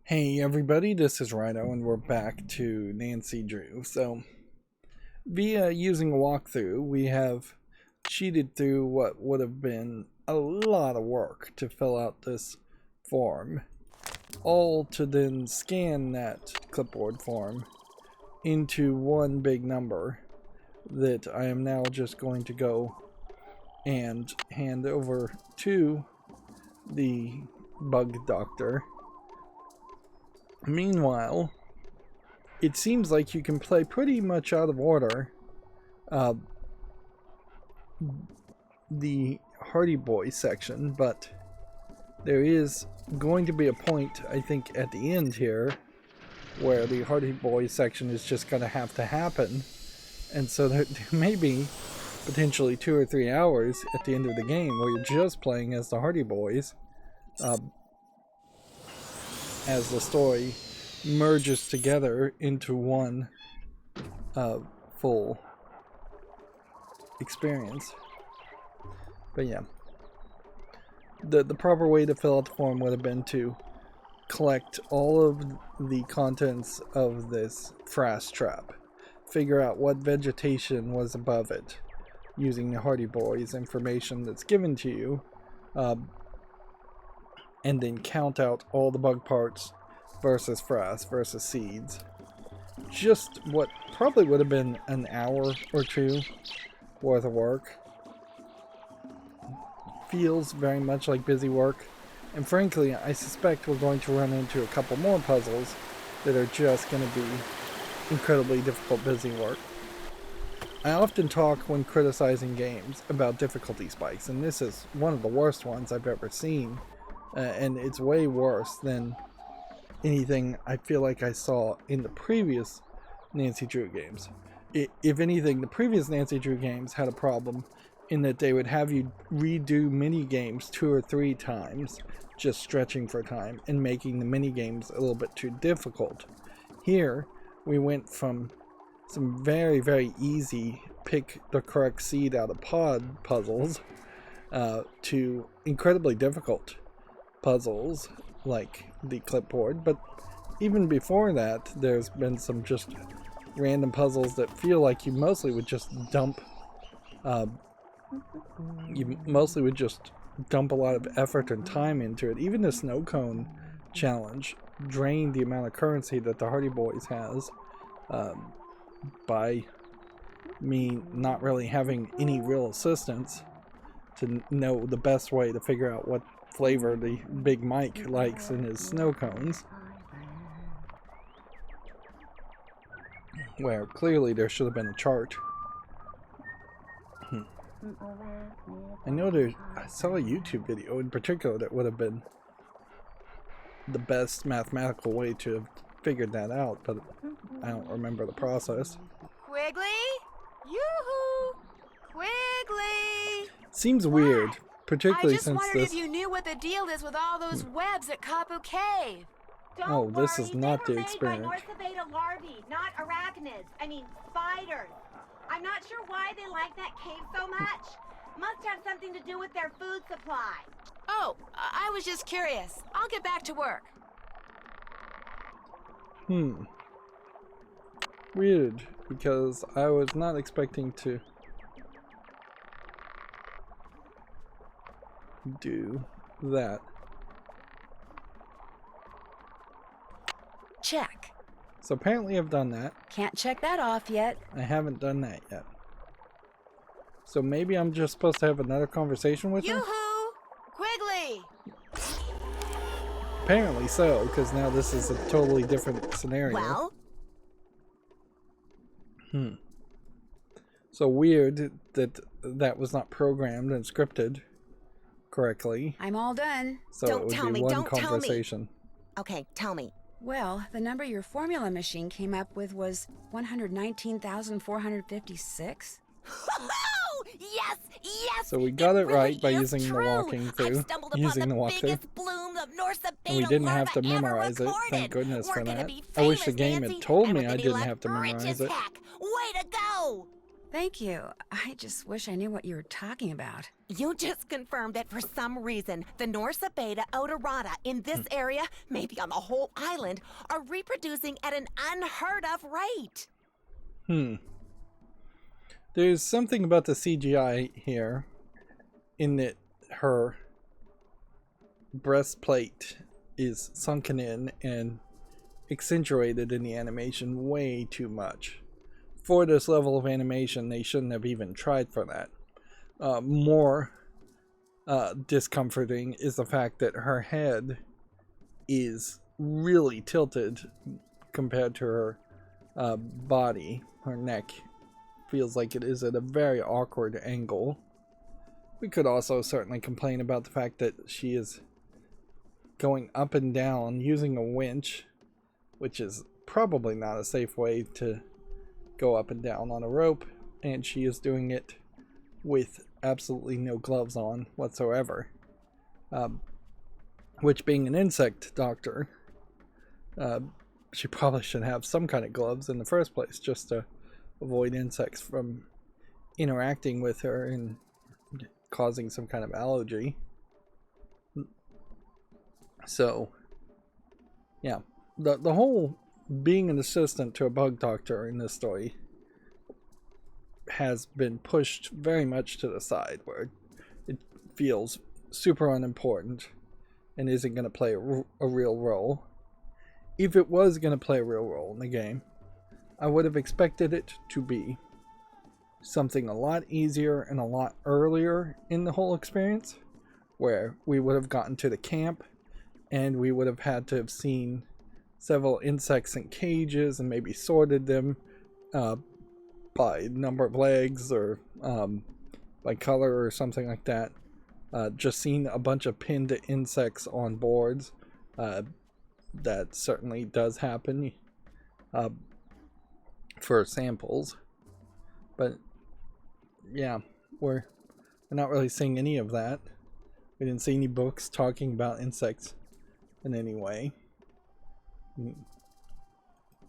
Hey everybody, this is Rydo and we're back to Nancy Drew. So, via using a walkthrough, we have cheated through what would have been a lot of work to fill out this form, all to then scan that clipboard form into one big number that I am now just going to go and hand over to the bug doctor. Meanwhile, it seems like you can play pretty much out of order the Hardy Boy section, but there is going to be a point, I think, at the end here where the Hardy Boy section is just going to have to happen, and so there may be potentially 2 or 3 hours at the end of the game where you're just playing as the Hardy Boys as the story merges together into one full experience. But yeah, the proper way to fill out the form would have been to collect all of the contents of this frass trap, figure out what vegetation was above it using the Hardy Boys information that's given to you, and then count out all the bug parts versus frass versus seeds. Just what probably would have been an hour or two worth of work. Feels very much like busy work, and frankly I suspect we're going to run into a couple more puzzles that are just going to be incredibly difficult busy work. I often talk when criticizing games about difficulty spikes, and this is one of the worst ones I've ever seen. And it's way worse than anything I feel like I saw in the previous Nancy Drew games. If anything, the previous Nancy Drew games had a problem in that they would have you redo mini games 2 or 3 times, just stretching for time and making the mini games a little bit too difficult. Here, we went from some very, very easy pick the correct seed out of pod puzzles to incredibly difficult puzzles like the clipboard. But even before that, there's been some just random puzzles that feel like you mostly would just dump a lot of effort and time into it. Even the snow cone challenge drained the amount of currency that the Hardy Boys has by me not really having any real assistance to know the best way to figure out what flavor the Big Mike likes in his snow cones, where clearly there should have been a chart. I know I saw a YouTube video in particular that would have been the best mathematical way to have figured that out, but I don't remember the process. Quigley? Yoo-hoo! Quigley! Seems weird, particularly I just since wondered this... if you knew what the deal is with all those webs at Kapu Cave. Oh, this is not the experiment. They were made by North larvae, not arachnids. I mean, spiders. I'm not sure why they like that cave so much. Must have something to do with their food supply. Oh, I was just curious. I'll get back to work. Weird, because I was not expecting to do that. Check. So apparently I've done that. Can't check that off yet. I haven't done that yet. So maybe I'm just supposed to have another conversation with her? Yoo-hoo! Quigley! Apparently so, because now this is a totally different scenario. Well? So weird that that was not programmed and scripted correctly. I'm all done. So it would be one conversation. Okay, tell me. Well, the number your formula machine came up with was 119,456. Yes, yes! So we got it right by using the true. walking through, using the biggest bloom of Norsa and we didn't have to memorize it. Thank goodness for that. I wish the game had told me I didn't have to memorize it. Way to go! Thank you. I just wish I knew what you were talking about. You just confirmed that for some reason, the Norsa beta odorata in this area, maybe on the whole island, are reproducing at an unheard of rate. There's something about the CGI here in that her breastplate is sunken in and accentuated in the animation way too much. For this level of animation, they shouldn't have even tried for that. More discomforting is the fact that her head is really tilted compared to her body. Her neck feels like it is at a very awkward angle. We could also certainly complain about the fact that she is going up and down using a winch, which is probably not a safe way to go up and down on a rope, and she is doing it with absolutely no gloves on whatsoever. Which, being an insect doctor, she probably should have some kind of gloves in the first place, just to avoid insects from interacting with her and causing some kind of allergy. So, yeah, the whole being an assistant to a bug doctor in this story has been pushed very much to the side, where it feels super unimportant and isn't going to play a real role. If it was going to play a real role in the game, I would have expected it to be something a lot easier and a lot earlier in the whole experience, where we would have gotten to the camp and we would have had to have seen several insects in cages and maybe sorted them by number of legs or by color or something like that. Just seen a bunch of pinned insects on boards. That certainly does happen for samples. But yeah, we're not really seeing any of that. We didn't see any books talking about insects in any way.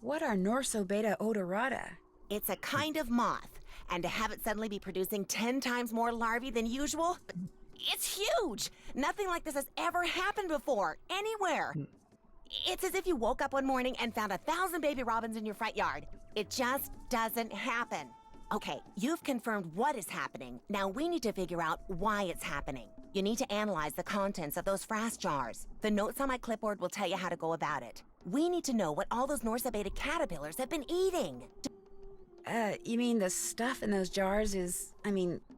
What are Norso beta odorata? It's a kind of moth, and to have it suddenly be producing 10 times more larvae than usual, it's huge! Nothing like this has ever happened before, anywhere. It's as if you woke up one morning and found 1,000 baby robins in your front yard. It just doesn't happen. Okay, you've confirmed what is happening. Now we need to figure out why it's happening. You need to analyze the contents of those frass jars. The notes on my clipboard will tell you how to go about it. We need to know what all those Norsa beta caterpillars have been eating. You mean the stuff in those jars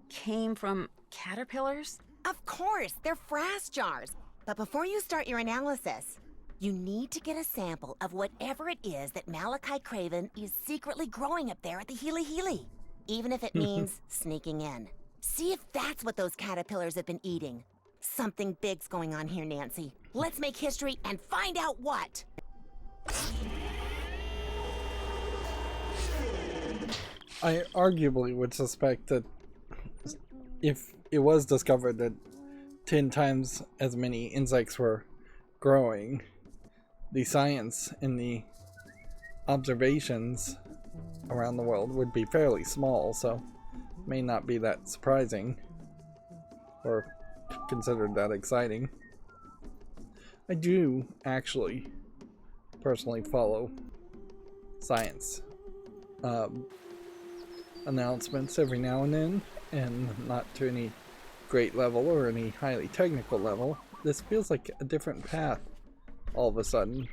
came from caterpillars? Of course, they're frass jars. But before you start your analysis, you need to get a sample of whatever it is that Malachi Craven is secretly growing up there at the Hilihili. Even if it means sneaking in. See if that's what those caterpillars have been eating. Something big's going on here, Nancy. Let's make history and find out what. I arguably would suspect that if it was discovered that 10 times as many insects were growing, the science and the observations around the world would be fairly small, so may not be that surprising or considered that exciting. I do actually personally follow science announcements every now and then, and not to any great level or any highly technical level. This feels like a different path all of a sudden.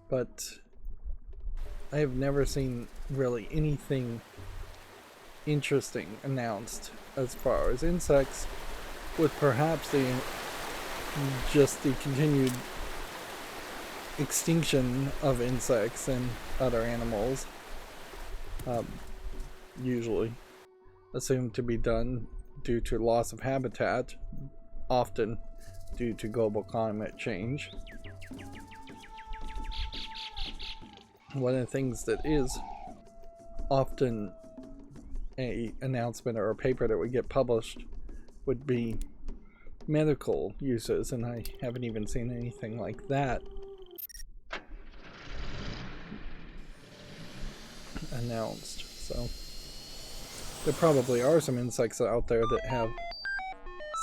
But I have never seen really anything interesting announced as far as insects, with perhaps just the continued extinction of insects and other animals, usually assumed to be done due to loss of habitat, often due to global climate change. One of the things that is often an announcement or a paper that would get published would be medical uses, and I haven't even seen anything like that. announced. So there probably are some insects out there that have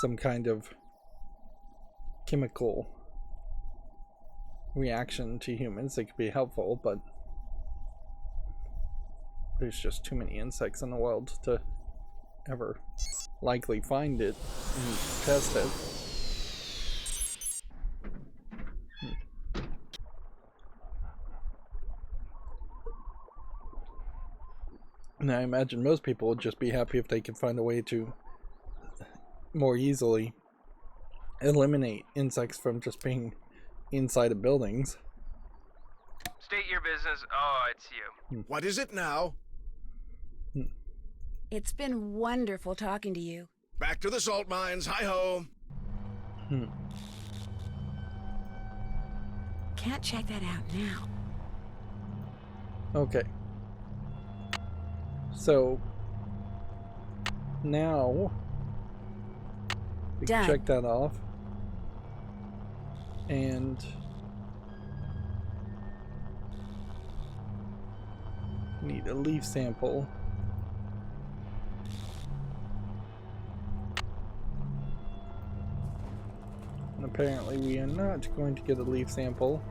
some kind of chemical reaction to humans that could be helpful, but there's just too many insects in the world to ever likely find it and test it. And I imagine most people would just be happy if they could find a way to more easily eliminate insects from just being inside of buildings. State your business. Oh, it's you. What is it now? It's been wonderful talking to you. Back to the salt mines. Hi-ho. Can't check that out now. Okay. So now we can Done. check that off. And need a leaf sample. And apparently we are not going to get a leaf sample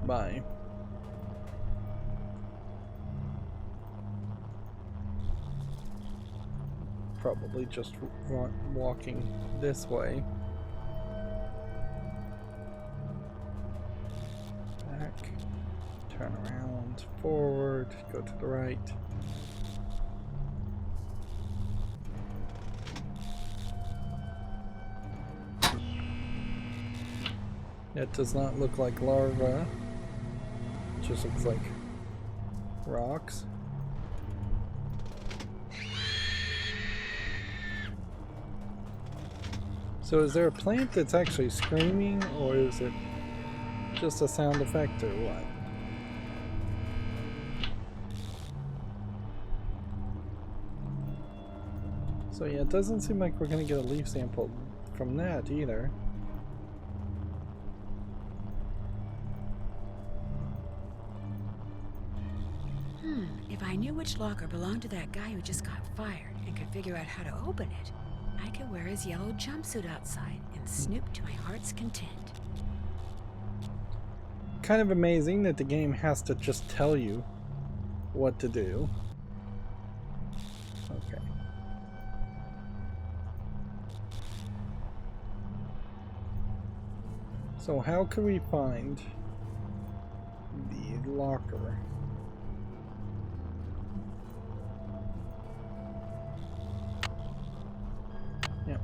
by probably just walking this way. Back, turn around, forward, go to the right. It does not look like larvae. It just looks like rocks. So is there a plant that's actually screaming, or is it just a sound effect, or what? So yeah, it doesn't seem like we're going to get a leaf sample from that either. If I knew which locker belonged to that guy who just got fired and could figure out how to open it, I could wear his yellow jumpsuit outside and snoop to my heart's content. Kind of amazing that the game has to just tell you what to do. Okay. So how can we find the locker? Yeah.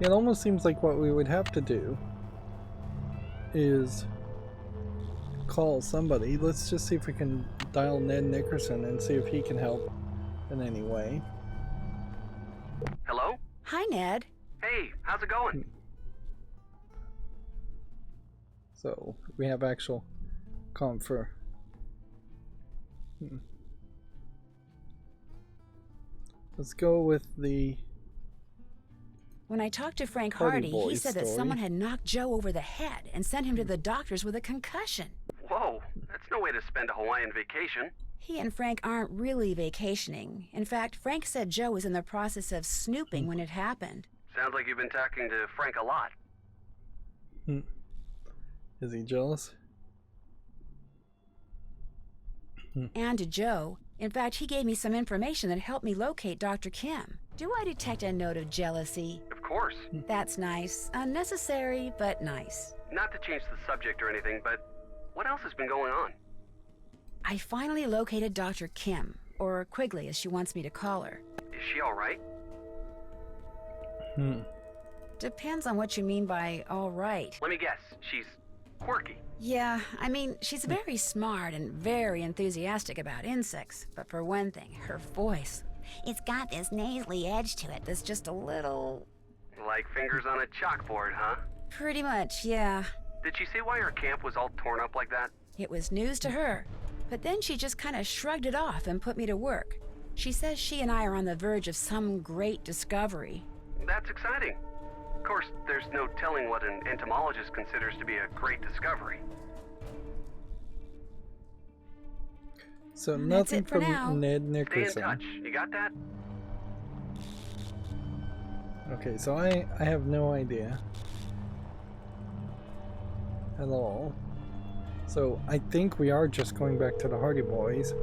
It almost seems like what we would have to do is call somebody. Let's just see if we can dial Ned Nickerson and see if he can help in any way. Hello? Hi, Ned. Hey, how's it going? So we have actual comfort. Let's go with the When I talked to Frank Hardy Hardy, he Boys said that story. someone had knocked Joe over the head and sent him to the doctors with a concussion. Whoa, that's no way to spend a Hawaiian vacation. He and Frank aren't really vacationing. In fact, Frank said Joe was in the process of snooping when it happened. Sounds like you've been talking to Frank a lot. Is he jealous? And to Joe. In fact, he gave me some information that helped me locate Dr. Kim. Do I detect a note of jealousy? Of course. That's nice. Unnecessary, but nice. Not to change the subject or anything, but what else has been going on? I finally located Dr. Kim, or Quigley as she wants me to call her. Is she alright? Depends on what you mean by all right. Let me guess, she's quirky. Yeah, I mean, she's very smart and very enthusiastic about insects. But for one thing, her voice, it's got this nasally edge to it that's just a little... Like fingers on a chalkboard, huh? Pretty much, yeah. Did she say why her camp was all torn up like that? It was news to her. But then she just kind of shrugged it off and put me to work. She says she and I are on the verge of some great discovery. That's exciting. Of course, there's no telling what an entomologist considers to be a great discovery. So That's nothing it for from now. Ned Stay in Nickerson. touch. You got that? Okay, so I have no idea at all. So I think we are just going back to the Hardy Boys,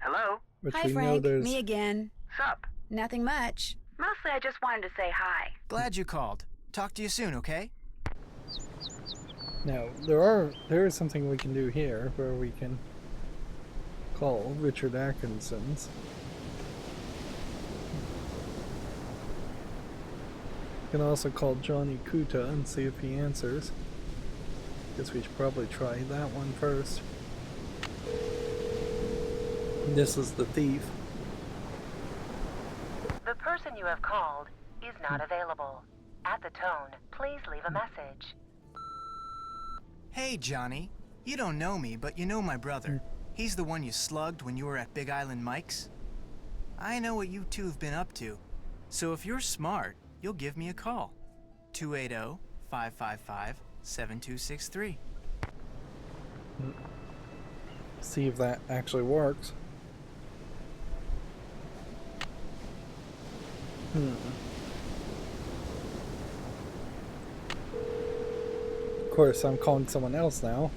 Hello? which Hi, we know Frank. there's. Me again. Sup? Nothing much. Mostly I just wanted to say hi. Glad you called. Talk to you soon, okay? Now there is something we can do here where we can call Richard Atkinson's. We can also call Johnny Kuta and see if he answers. Guess we should probably try that one first. This is the thief. The person you have called is not available. At the tone, please leave a message. Hey, Johnny. You don't know me, but you know my brother. He's the one you slugged when you were at Big Island Mike's. I know what you two have been up to. So if you're smart, you'll give me a call. 280-555-7263. See if that actually works. Of course, I'm calling someone else now.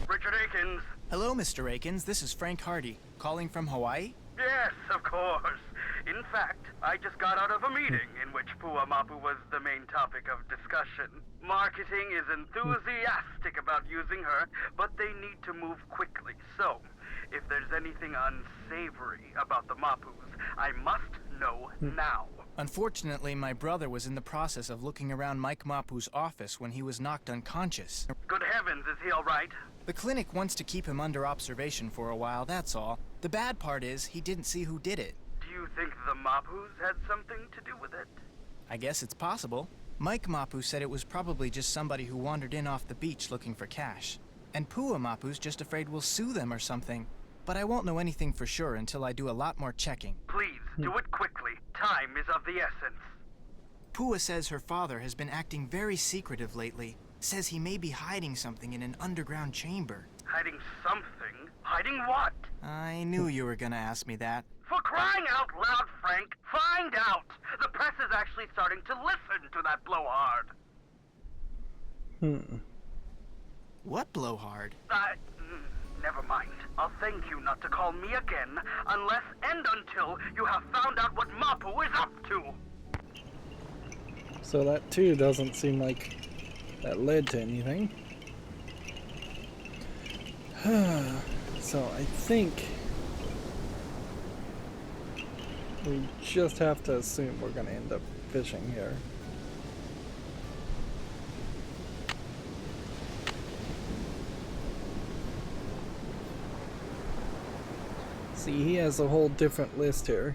Richard Akins. Hello, Mr. Akins. This is Frank Hardy, calling from Hawaii. Yes, of course. In fact, I just got out of a meeting in which Pua Mapu was the main topic of discussion. Marketing is enthusiastic about using her, but they need to move quickly. So, if there's anything unsavory about the Mapus, I must know now. Unfortunately, my brother was in the process of looking around Mike Mapu's office when he was knocked unconscious. Good heavens, is he all right? The clinic wants to keep him under observation for a while, that's all. The bad part is, he didn't see who did it. Do you think the Mapus had something to do with it? I guess it's possible. Mike Mapu said it was probably just somebody who wandered in off the beach looking for cash. And Pua Mapu's just afraid we'll sue them or something. But I won't know anything for sure until I do a lot more checking. Please, do it quickly. Time is of the essence. Pua says her father has been acting very secretive lately. Says he may be hiding something in an underground chamber. Hiding something? Hiding what? I knew you were gonna ask me that. For crying out loud, Frank, find out! The press is actually starting to listen to that blowhard. What blowhard? Never mind. I'll thank you not to call me again unless and until you have found out what Mapu is up to. So that too doesn't seem like that led to anything. So I think we just have to assume we're going to end up fishing here. See, he has a whole different list here.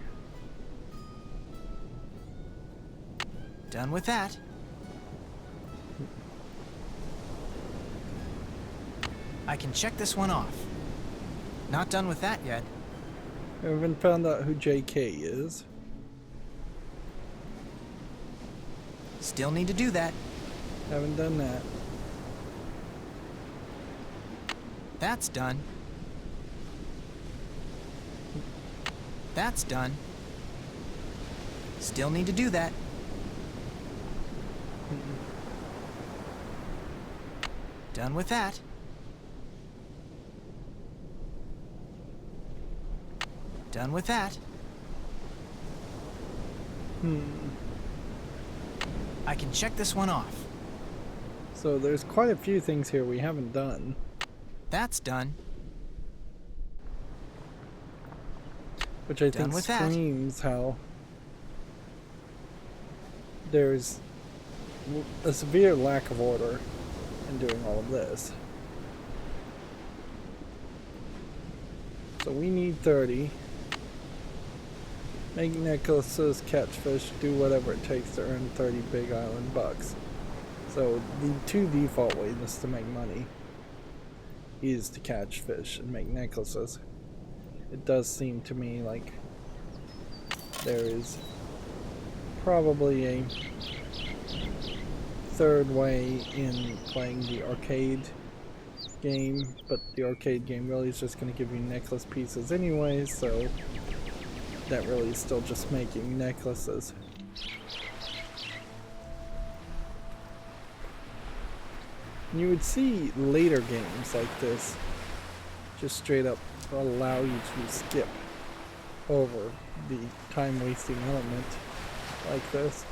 Done with that. I can check this one off. Not done with that yet. We haven't found out who JK is. Still need to do that. Haven't done that. That's done. That's done. Still need to do that. Done with that. Done with that. I can check this one off. So there's quite a few things here we haven't done. That's done. Which I Done think with that. screams how there's a severe lack of order in doing all of this. So we need 30. Make Nicholas's catch fish, do whatever it takes to earn 30 Big Island bucks. So the two default ways to make money is to catch fish and make necklaces. It does seem to me like there is probably a third way in playing the arcade game, but the arcade game really is just going to give you necklace pieces anyway, so that really is still just making necklaces. You would see later games like this just straight up allow you to skip over the time wasting element like this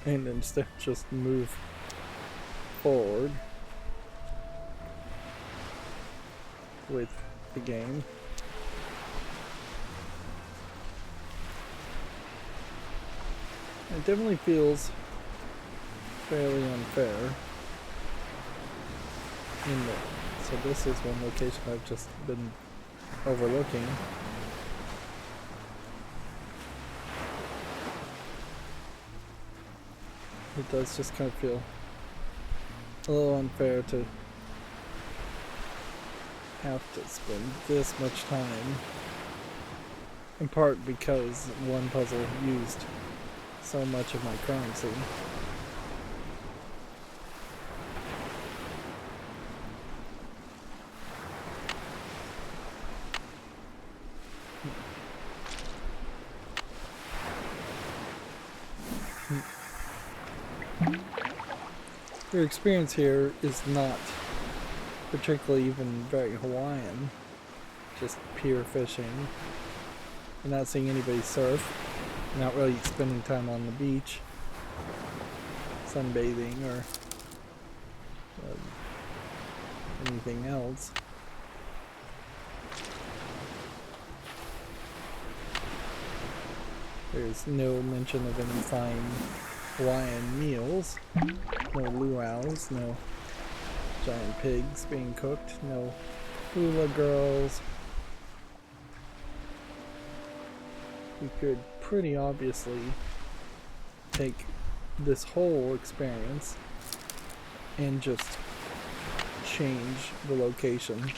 and instead just move forward with the game. It definitely feels fairly unfair in that. So this is one location I've just been overlooking. It does just kind of feel a little unfair to have to spend this much time, in part because one puzzle used so much of my currency. Your experience here is not particularly even very Hawaiian, just pure fishing. You're not seeing anybody surf, you're not really spending time on the beach, sunbathing or anything else. There's no mention of any fine Hawaiian meals, no luau's, no giant pigs being cooked, no hula girls. You could pretty obviously take this whole experience and just change the location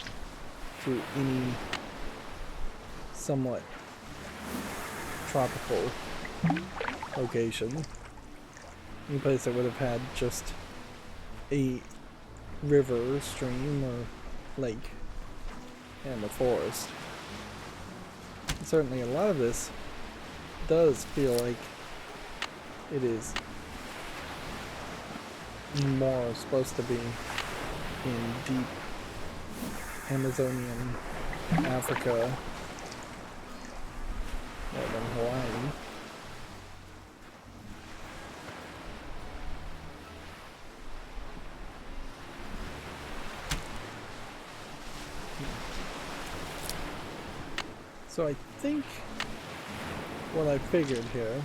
to any somewhat tropical location. Any place that would have had just a river, stream, or lake and a forest. And certainly a lot of this does feel like it is more supposed to be in deep Amazonian Africa more than Hawaii. So I think what I figured here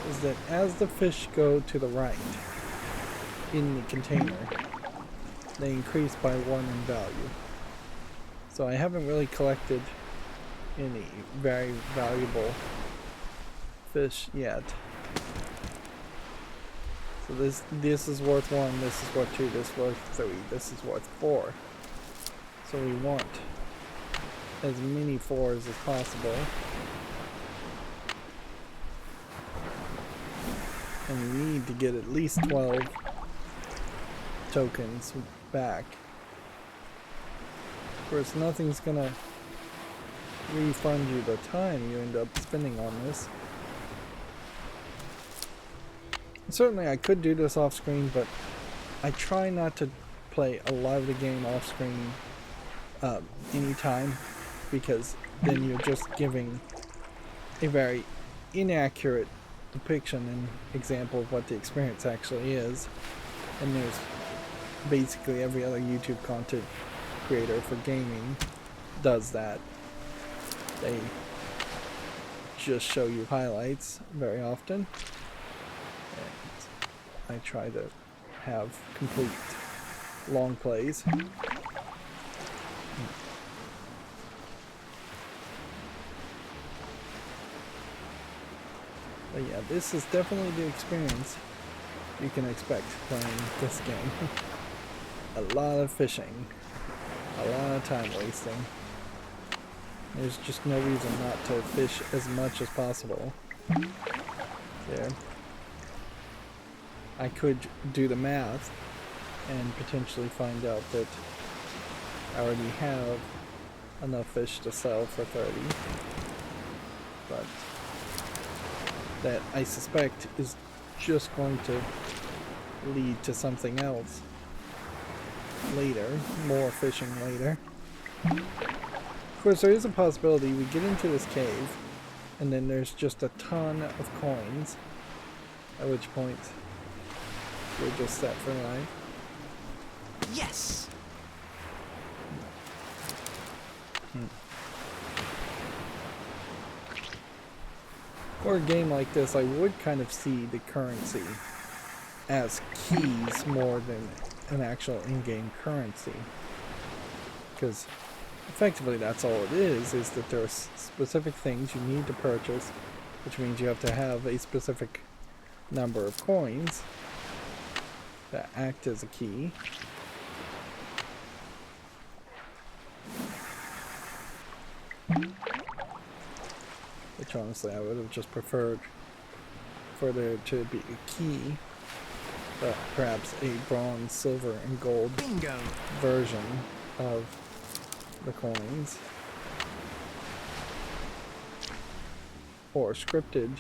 is that as the fish go to the right in the container, they increase by 1 in value. So I haven't really collected any very valuable fish yet. So this is worth 1, this is worth 2, this is worth 3, this is worth 4. So we want as many 4s as possible. And we need to get at least 12 tokens back. Of course, nothing's gonna refund you the time you end up spending on this. Certainly I could do this off screen, but I try not to play a lot of the game off screen anytime, because then you're just giving a very inaccurate depiction and example of what the experience actually is. And there's basically every other YouTube content creator for gaming does that. They just show you highlights very often, and I try to have complete long plays. But yeah, this is definitely the experience you can expect playing this game. A lot of fishing, a lot of time wasting. There's just no reason not to fish as much as possible. There. I could do the math and potentially find out that I already have enough fish to sell for 30. But that, I suspect, is just going to lead to something else later, more fishing later. Of course, there is a possibility we get into this cave and then there's just a ton of coins, at which point we're just set for life. Yes! For a game like this, I would kind of see the currency as keys more than an actual in-game currency. Because effectively that's all it is that there are specific things you need to purchase, which means you have to have a specific number of coins that act as a key. Which honestly I would have just preferred for there to be a key, but perhaps a bronze, silver, and gold Bingo. version of the coins. Or scripted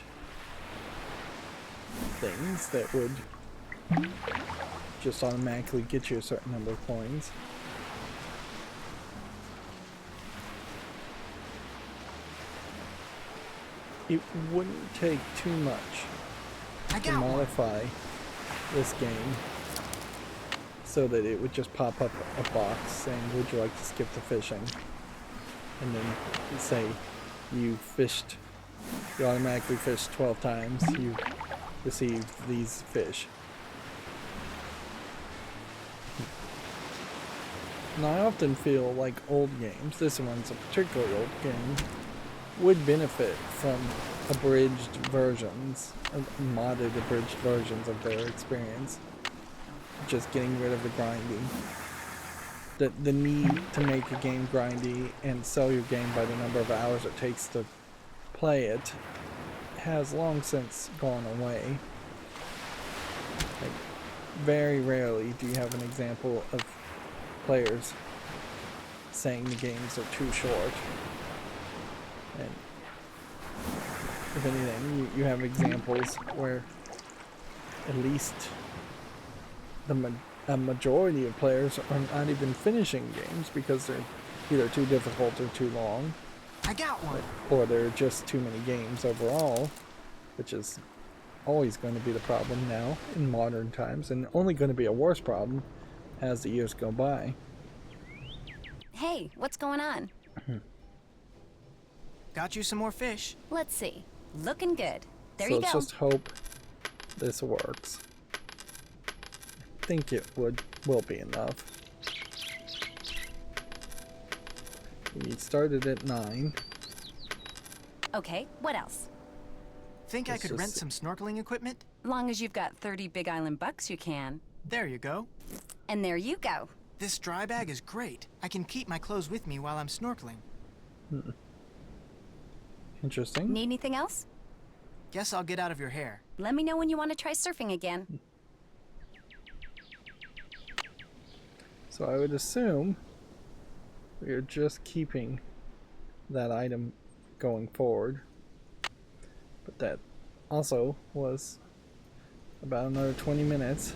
things that would just automatically get you a certain number of coins. It wouldn't take too much to modify this game so that it would just pop up a box saying, would you like to skip the fishing? And then say you automatically fished 12 times, you received these fish. And I often feel like old games, this one's a particularly old game, would benefit from abridged versions, modded abridged versions of their experience. Just getting rid of the grinding. The need to make a game grindy and sell your game by the number of hours it takes to play it has long since gone away. Like, very rarely do you have an example of players saying the games are too short. And if anything, you have examples where at least a majority of players are not even finishing games because they're either too difficult or too long. I got one. Or there are just too many games overall, which is always going to be the problem now in modern times, and only going to be a worse problem as the years go by. Hey, what's going on? Got you some more fish. Let's see. Looking good. There So you go. let's just hope this works. I think it will be enough. We started at 9. Okay, what else? Think I Let's could just rent see. some snorkeling equipment? Long as you've got 30 Big Island bucks, you can. There you go. And there you go. This dry bag is great. I can keep my clothes with me while I'm snorkeling. Interesting. Need anything else? Guess I'll get out of your hair. Let me know when you want to try surfing again. So I would assume we are just keeping that item going forward. But that also was about another 20 minutes.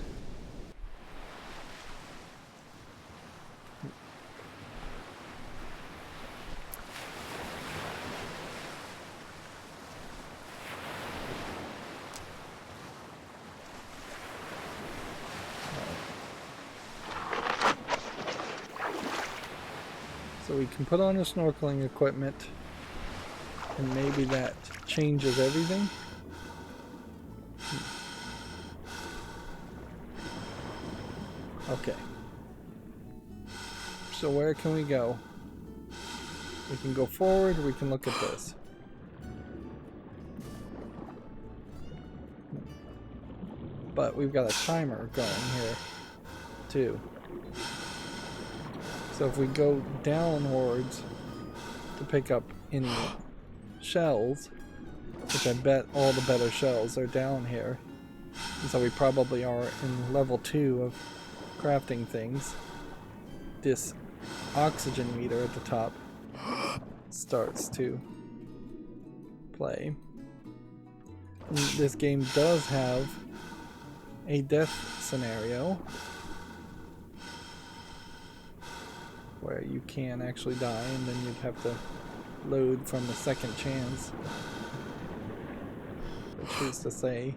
So we can put on the snorkeling equipment, and maybe that changes everything. Okay. So where can we go? We can go forward, we can look at this. But we've got a timer going here, too. So if we go downwards to pick up any shells, which I bet all the better shells are down here, and so we probably are in level 2 of crafting things, this oxygen meter at the top starts to play. And this game does have a death scenario where you can actually die and then you'd have to load from the second chance, which is to say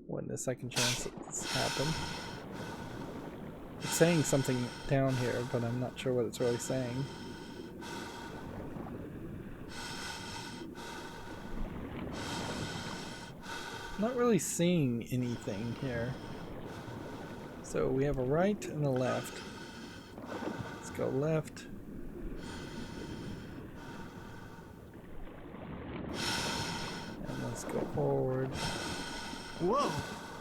when the second chances happen. It's saying something down here, but I'm not sure what it's really saying. Not really seeing anything here. So we have a right and a left. Let's go left. And let's go forward. Whoa!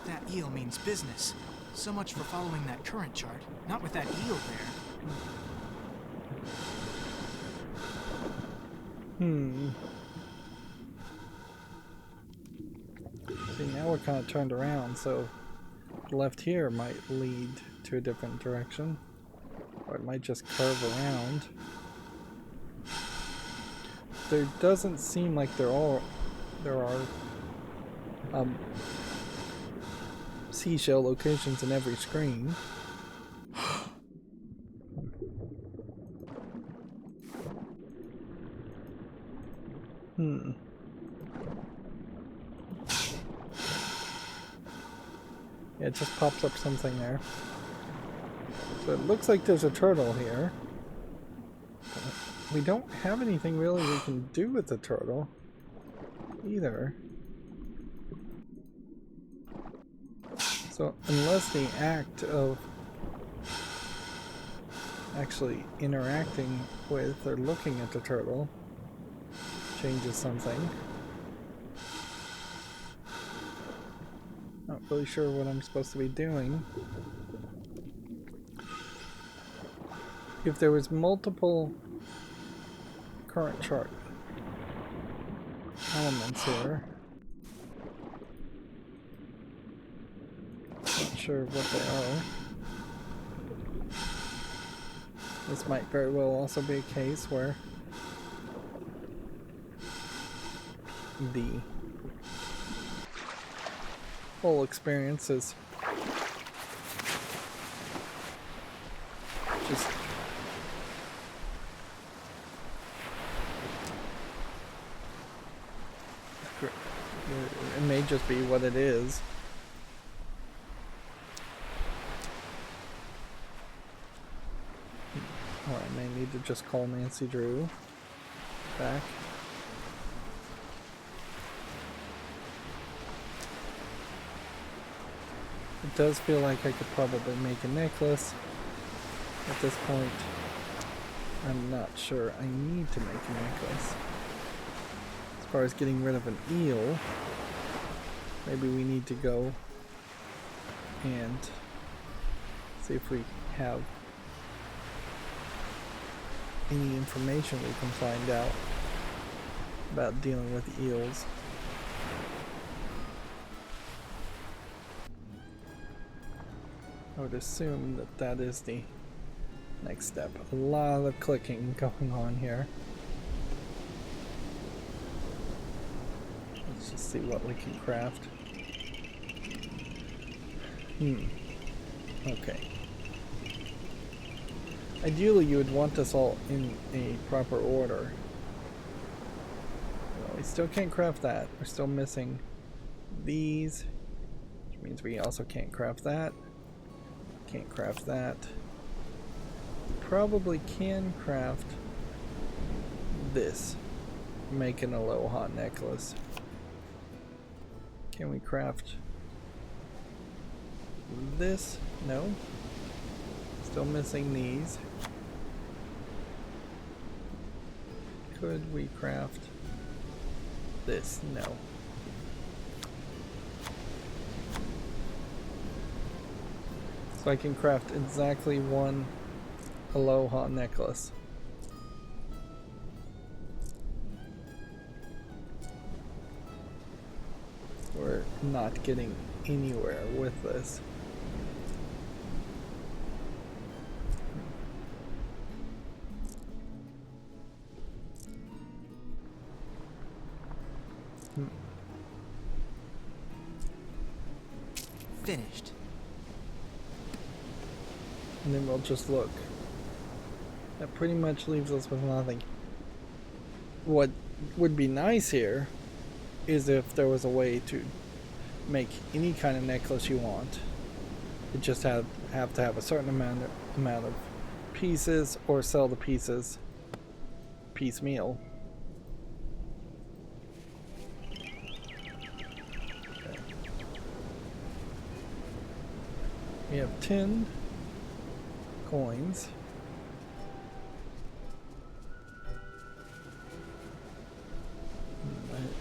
That eel means business. So much for following that current chart. Not with that eel there. See, now we're kind of turned around, so the left here might lead to a different direction. Or it might just curve around. There doesn't seem like there are seashell locations in every screen. Yeah, it just pops up something there. So it looks like there's a turtle here. We don't have anything really we can do with the turtle either. So unless the act of actually interacting with or looking at the turtle changes something. Not really sure what I'm supposed to be doing. If there was multiple current chart elements here, not sure what they are. This might very well also be a case where the whole experience is just it may just be what it is. Or I may need to just call Nancy Drew back. It does feel like I could probably make a necklace. At this point, I'm not sure I need to make a necklace. As far as getting rid of an eel, maybe we need to go and see if we have any information we can find out about dealing with eels. I would assume that that is the next step. A lot of clicking going on here. Let's just see what we can craft. Okay. Ideally, you would want this all in a proper order. Well, we still can't craft that. We're still missing these, which means we also can't craft that. Can't craft that. Probably can craft this. Make an Aloha necklace. Can we craft this? No. Still missing these. Could we craft this? No. I can craft exactly one Aloha necklace. We're not getting anywhere with this. Finished. And then we'll just look. That pretty much leaves us with nothing. What would be nice here is if there was a way to make any kind of necklace you want. You just have to have a certain amount of pieces, or sell the pieces piecemeal. Okay. We have 10 coins.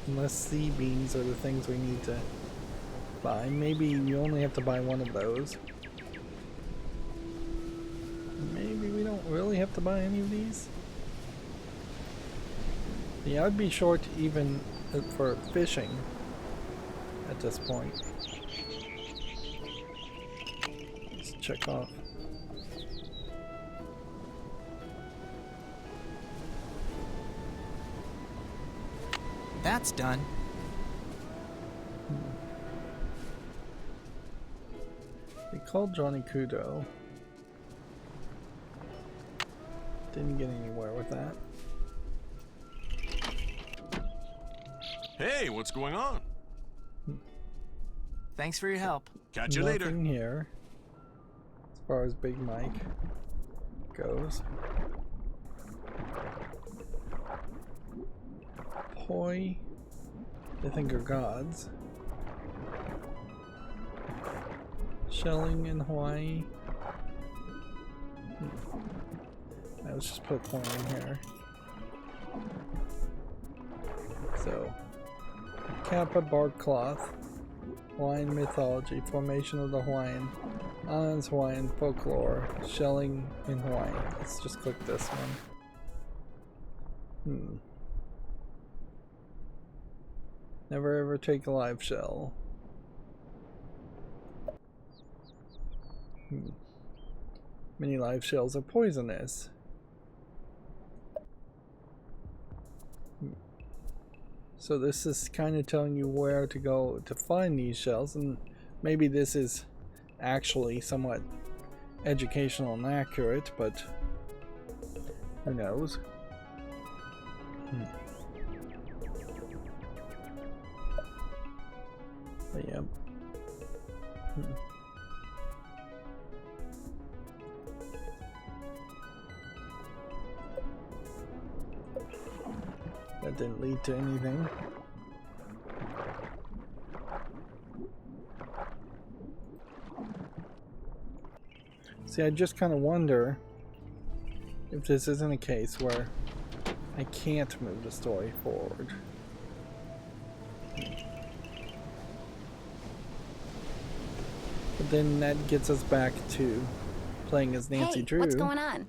Unless sea beans are the things we need to buy. Maybe you only have to buy one of those. Maybe we don't really have to buy any of these. Yeah, I'd be short even for fishing at this point. Let's check off. That's done. We called Johnny Kudo. Didn't get anywhere with that. Hey, what's going on? Thanks for your help. Catch you later. Nothing here as far as Big Mike goes. Poi, they think are gods. Shelling in Hawaii. Right, let's just put a coin in here. So, Kappa bark cloth, Hawaiian mythology, formation of the Hawaiian, islands Hawaiian folklore, shelling in Hawaii. Let's just click this one. Never ever take a live shell. Many live shells are poisonous. So this is kind of telling you where to go to find these shells, and maybe this is actually somewhat educational and accurate, but who knows? But yeah. That didn't lead to anything. See, I just kind of wonder if this isn't a case where I can't move the story forward. But then that gets us back to playing as Nancy Drew. What's going on?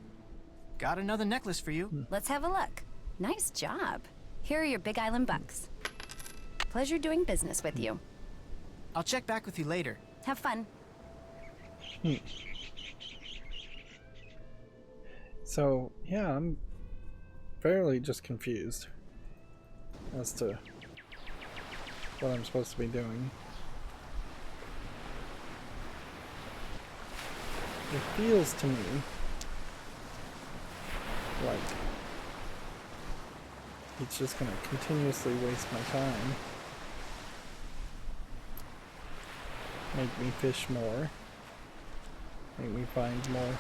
Got another necklace for you. Let's have a look. Nice job. Here are your Big Island bucks. Pleasure doing business with you. I'll check back with you later. Have fun. So, yeah, I'm fairly just confused as to what I'm supposed to be doing. It feels to me like it's just going to continuously waste my time. Make me fish more. Make me find more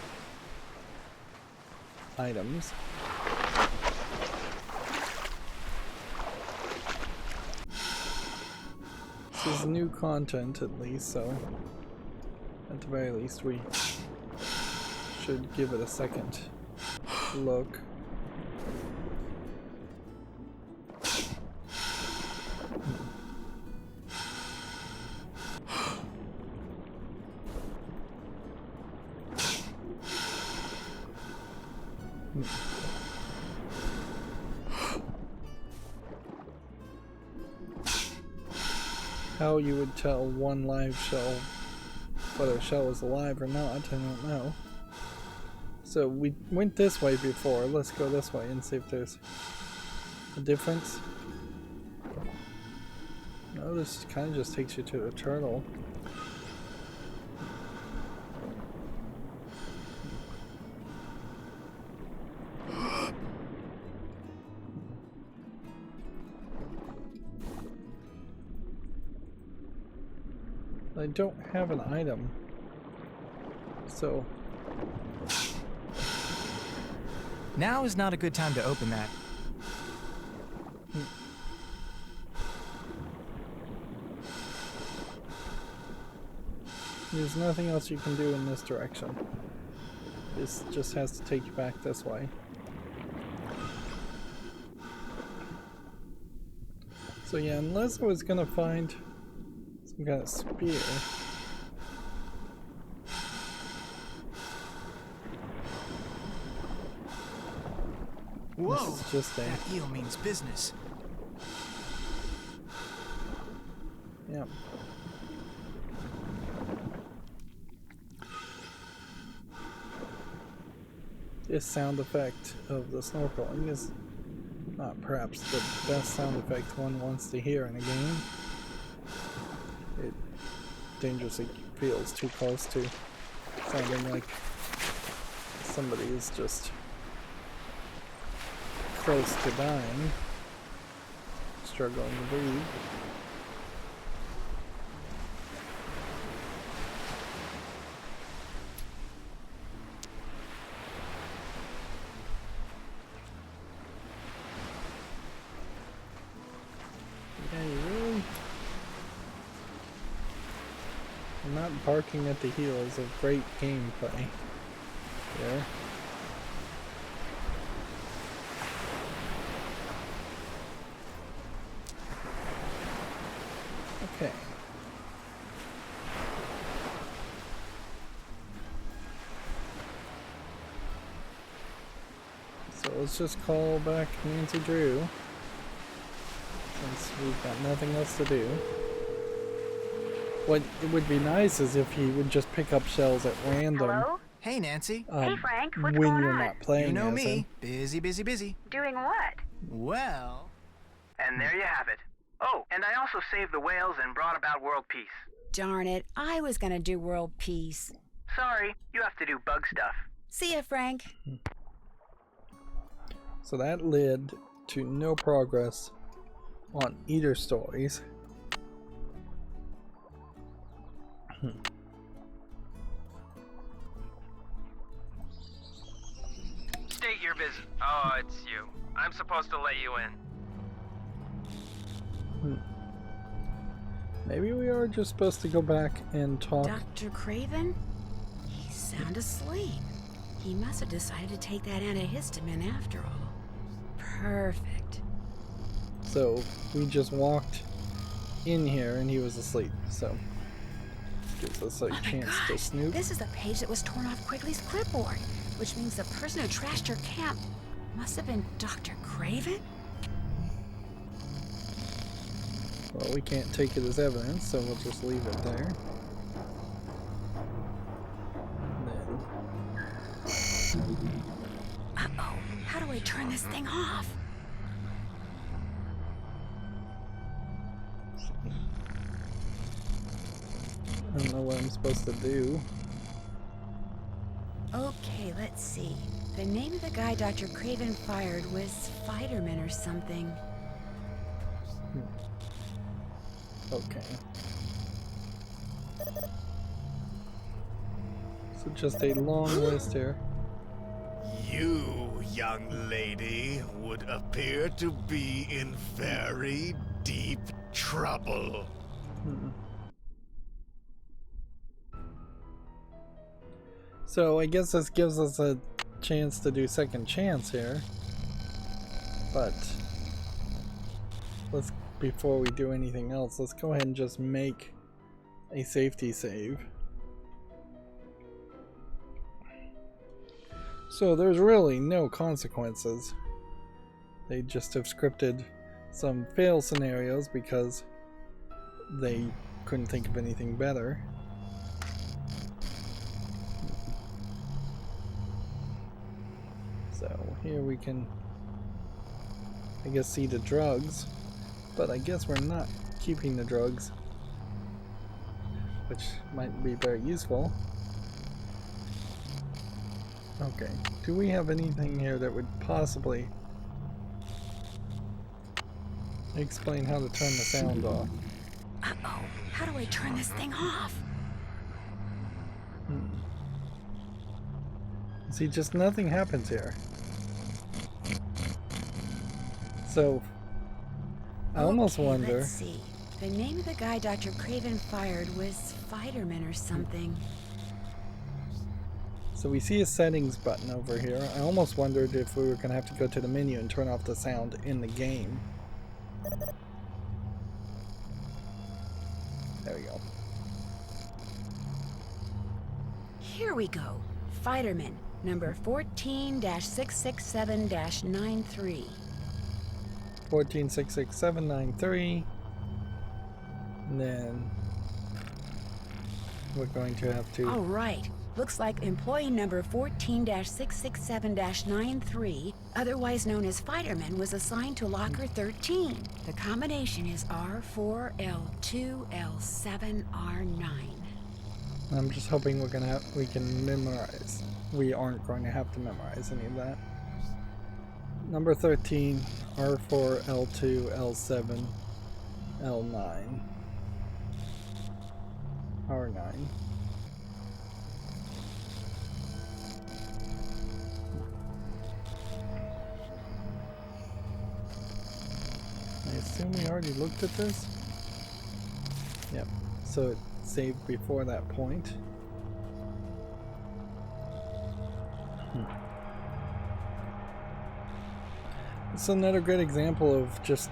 items. This is new content at least, so at the very least we should give it a second look. How you would tell one live shell whether a shell is alive or not, I don't know. So we went this way before. Let's go this way and see if there's a difference. No, this kind of just takes you to the turtle. I don't have an item, so now is not a good time to open that. There's nothing else you can do in this direction. This just has to take you back this way. So yeah, unless I was gonna find some kind of spear. Whoa! This is just that eel means business. Yeah. This sound effect of the snorkeling is not perhaps the best sound effect one wants to hear in a game. It dangerously feels too close to sounding like somebody is just close to dying, struggling to breathe. Not barking at the heels of great gameplay there. Okay. So let's just call back Nancy Drew, since we've got nothing else to do. What it would be nice is if he would just pick up shells at random. Hello? Hey, Nancy. Hey, Frank. What's when going you're on? not playing. You know as me. him. Busy, busy, busy. Doing what? Well. And there you have it. Oh, and I also saved the whales and brought about world peace. Darn it, I was gonna do world peace. Sorry, you have to do bug stuff. See ya, Frank. So that led to no progress on either stories. State your business. Oh, it's you. I'm supposed to let you in. Maybe we are just supposed to go back and talk. Dr. Craven? He's sound asleep. He must have decided to take that antihistamine after all. Perfect. So we just walked in here and he was asleep. So gives us a chance to snoop. This is the page that was torn off Quigley's clipboard, which means the person who trashed her camp must have been Dr. Craven? Well, we can't take it as evidence, so we'll just leave it there. Uh-oh, how do I turn this thing off? I don't know what I'm supposed to do. Okay, let's see. The name of the guy Dr. Craven fired was Fighterman or something. Okay. So just a long list here. You, young lady, would appear to be in very deep trouble. So I guess this gives us a chance to do second chance here. But let's, before we do anything else, let's go ahead and just make a safety save. So there's really no consequences. They just have scripted some fail scenarios because they couldn't think of anything better. So here we can, I guess, see the drugs, but I guess we're not keeping the drugs, which might be very useful. Okay, do we have anything here that would possibly explain how to turn the sound off? Uh-oh, how do I turn this thing off? See, just nothing happens here. So, I almost wonder... Let's see. The name of the guy Dr. Craven fired was Fiderman or something. So we see a settings button over here. I almost wondered if we were going to have to go to the menu and turn off the sound in the game. There we go. Here we go. Fiderman, number 14-667-93. 1466793. And then we're going to have to... All right. Looks like employee number 14-667-93, otherwise known as Fiderman, was assigned to locker 13. The combination is R4L2L7R9. I'm just hoping we can memorize. We aren't going to have to memorize any of that. Number 13, R4L2L7L9. R9. I assume we already looked at this? Yep, so it saved before that point. It's another great example of just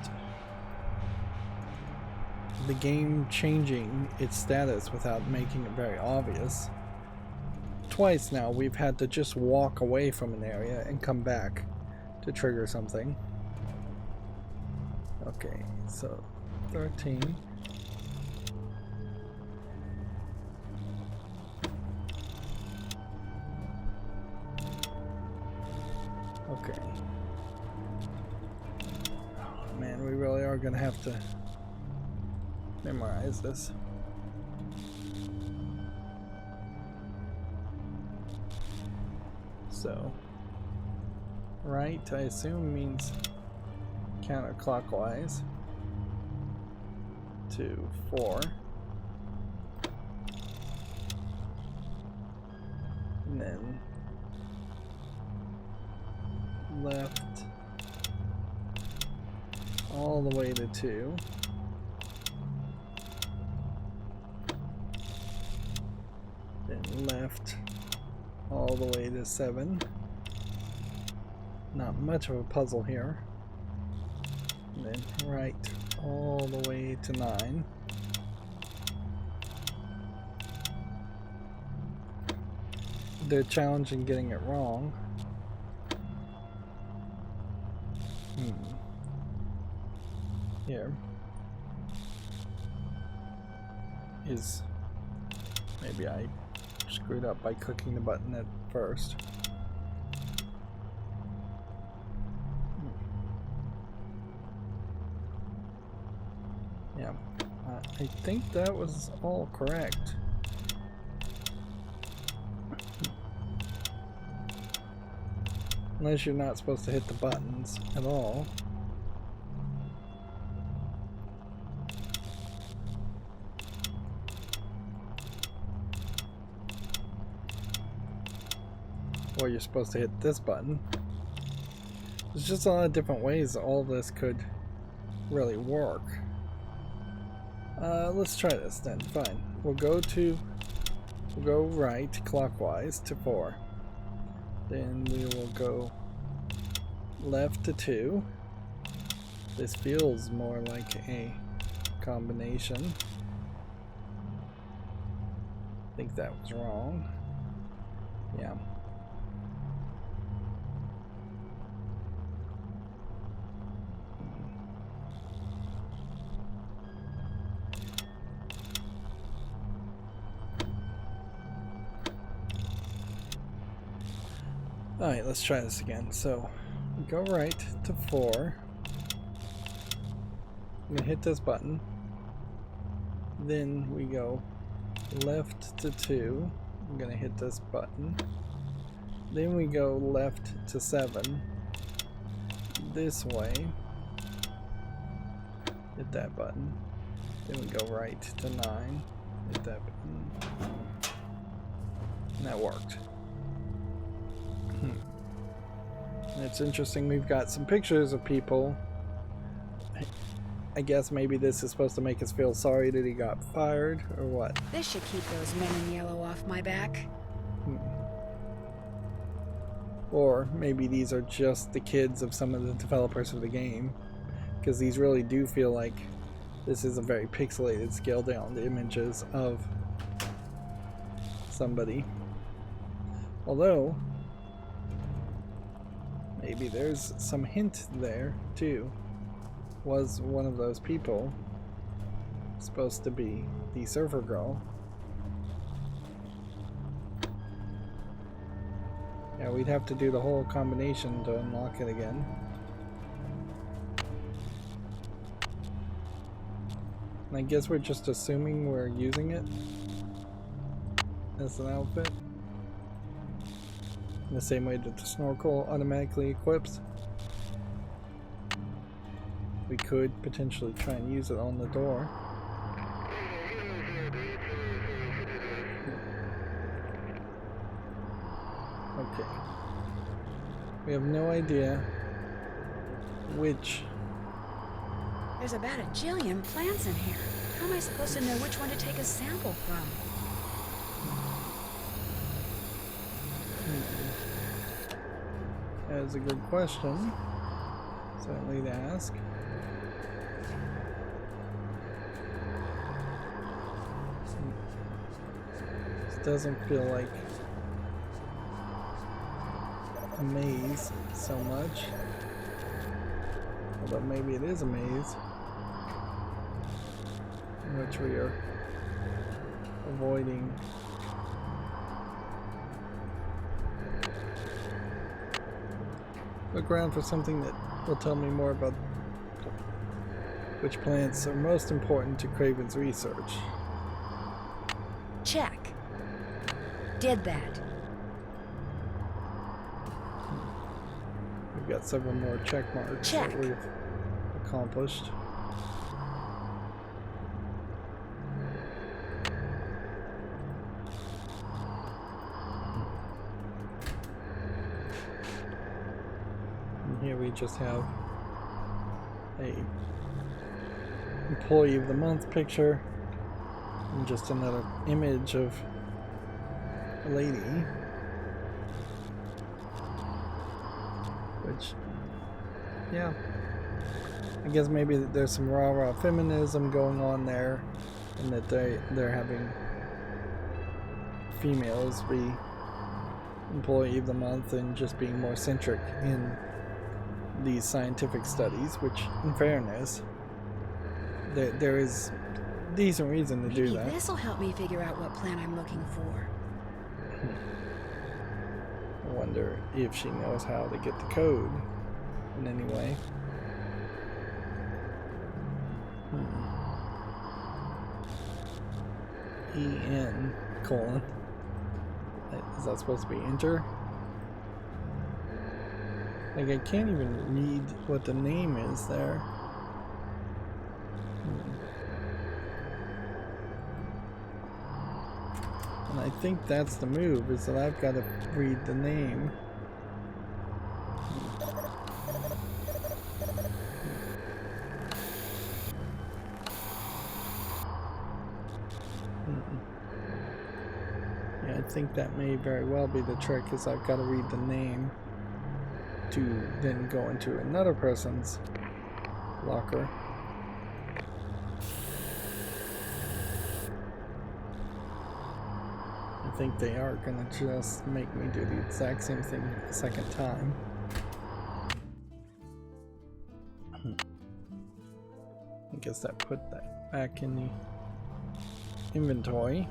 the game changing its status without making it very obvious. Twice now we've had to just walk away from an area and come back to trigger something. Okay, so 13. Okay. Oh man, we really are gonna have to memorize this. So, right, I assume means counterclockwise to 4. And then left all the way to 2. Then left all the way to 7. Not much of a puzzle here. And then right all the way to 9. They're challenging getting it wrong. Here is, maybe I screwed up by clicking the button at first. Yeah, I think that was all correct. Unless you're not supposed to hit the buttons at all. Or you're supposed to hit this button. There's just a lot of different ways all this could really work. Let's try this then. Fine. We'll go right clockwise to 4. Then we will go left to 2. This feels more like a combination. I think that was wrong. Yeah. Alright, let's try this again. So, go right to 4. I'm gonna hit this button. Then we go left to 2. I'm gonna hit this button. Then we go left to 7. This way. Hit that button. Then we go right to 9. Hit that button. And that worked. And it's interesting, we've got some pictures of people. I guess maybe this is supposed to make us feel sorry that he got fired, or what? This should keep those men in yellow off my back. Or maybe these are just the kids of some of the developers of the game. Because these really do feel like this is a very pixelated, scaled down images of somebody. Although, maybe there's some hint there too. Was one of those people supposed to be the surfer girl? Yeah, we'd have to do the whole combination to unlock it again. And I guess we're just assuming we're using it as an outfit. In the same way that the snorkel automatically equips. We could potentially try and use it on the door. Okay. We have no idea which. There's about a jillion plants in here. How am I supposed to know which one to take a sample from? That is a good question. Certainly to ask. This doesn't feel like a maze so much. Although maybe it is a maze in which we are avoiding. Look around for something that will tell me more about which plants are most important to Craven's research. Check. Did that. We've got several more check marks that we've accomplished. And here we just have a employee of the month picture and just another image of a lady, which, yeah, I guess maybe there's some rah-rah feminism going on there, and that they're having females be employee of the month and just being more centric in these scientific studies, which, in fairness, there is decent reason to do that. This will help me figure out what plant I'm looking for. I wonder if she knows how to get the code in any way. EN : is that supposed to be enter? Like, I can't even read what the name is there. And I think that's the move, is that I've got to read the name. Yeah, I think that may very well be the trick, is I've got to read the name to then go into another person's locker. I think they are gonna just make me do the exact same thing a second time. I guess that put that back in the inventory.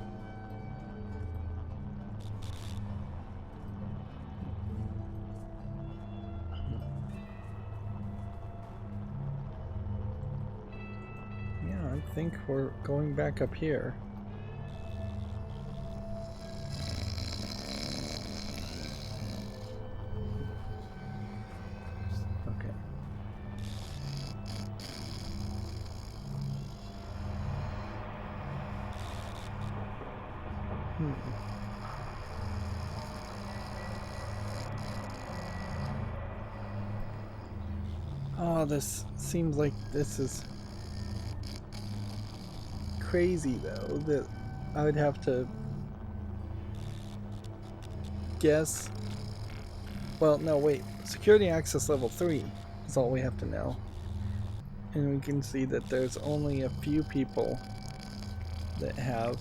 think we're going back up here. Okay. Oh, this seems like this is crazy though, that I would have to guess. Well, no, wait. Security access level 3 is all we have to know. And we can see that there's only a few people that have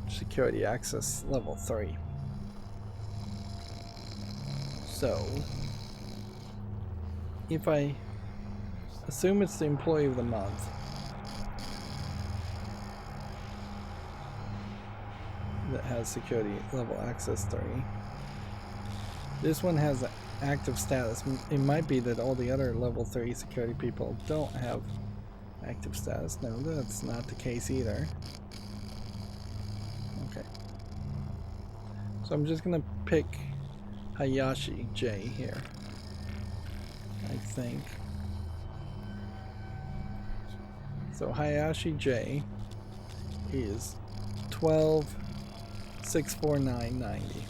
security access level 3. So, if I assume it's the employee of the month, that has security level access 3. This one has active status. It might be that all the other level 3 security people don't have active status. No, that's not the case either. Okay. So I'm just gonna pick Hayashi J here, I think. So Hayashi J is 12 64990.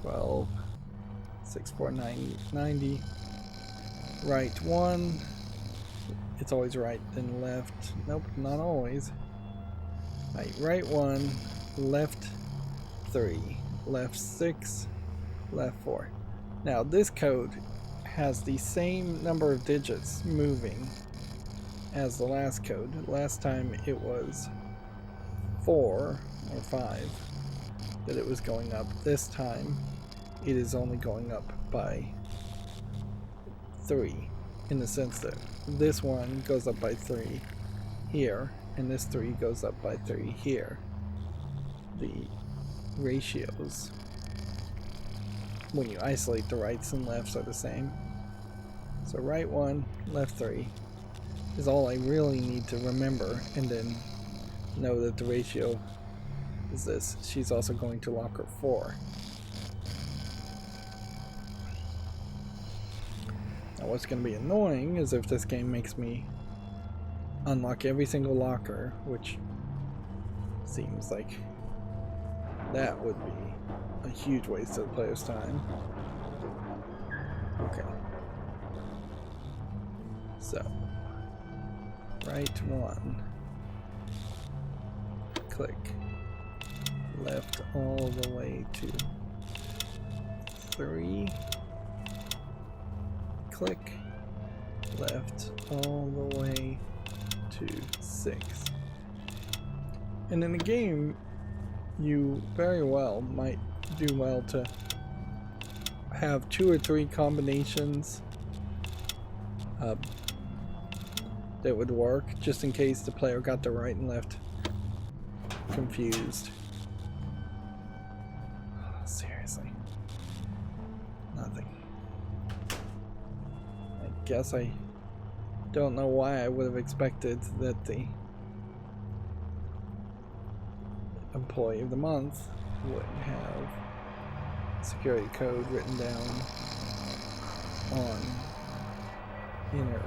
12 64990. Right 1. It's always right then left. Nope, not always. Right 1, left 3, left 6, left 4. Now this code has the same number of digits moving as the last code. Last time it was 4 or 5 that it was going up. This time it is only going up by 3, in the sense that this one goes up by 3 here and this 3 goes up by 3 here. The ratios when you isolate the rights and lefts are the same. So right 1, left 3 is all I really need to remember, and then know that the ratio is this. She's also going to locker 4. Now what's going to be annoying is if this game makes me unlock every single locker, which seems like that would be a huge waste of the player's time. Okay. So, right 1. Click. Left all the way to 3. Click. Left all the way to 6. And in the game, you very well might do well to have 2 or 3 combinations that would work, just in case the player got the right and left confused. Seriously. Nothing. I guess I don't know why I would have expected that the employee of the month would have security code written down on inner.